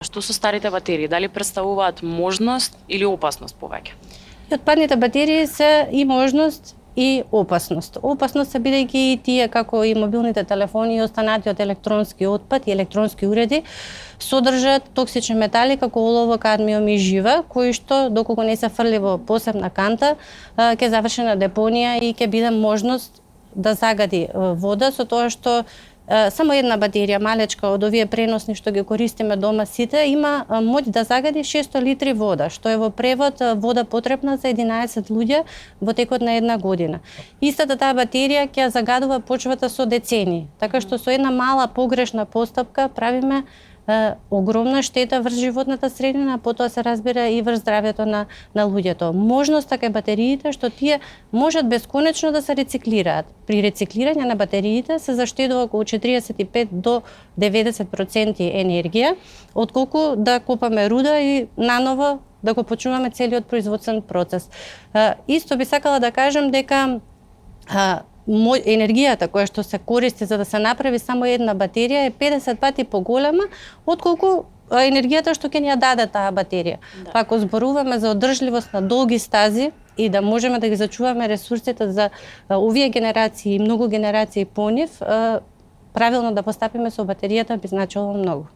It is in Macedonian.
Што со старите батерии? Дали представуваат можност или опасност повеќе? И отпадните батерии се и можност и опасност. Опасност се бидејќи и тие како и мобилните телефони и останатиот електронски отпад и електронски уреди содржат токсични метали како олово, кадмиум и жива, кои што доколку не се фрли во посебна канта, ќе заврши на депонија и ќе биде можност да загади вода со тоа што само една батерија малечка од овие преносни што ги користиме дома сите има моќ да загади 600 литри вода, што е во превод вода потребна за 11 луѓе во текот на една година. Истата таа батерија ќе загадува почвата со децени, така што со една мала погрешна постапка правиме огромна штета врз животната средина, а потоа се разбира и врз здравјето на луѓето. Можноста кај батериите што тие можат бесконечно да се рециклираат. При рециклирање на батериите се заштедува околу 45 до 90% енергија, отколку да копаме руда и наново да го почнуваме целиот производствен процес. Исто би сакала да кажам дека енергијата која што се користи за да се направи само една батерија е 50 пати поголема отколку енергијата што ќе ни ја даде таа батерија. Да. Па ако зборуваме за одржливост на долги стази и да можеме да ги зачуваме ресурсите за овие генерации и многу генерации по нив, правилно да постапиме со батеријата би значило многу.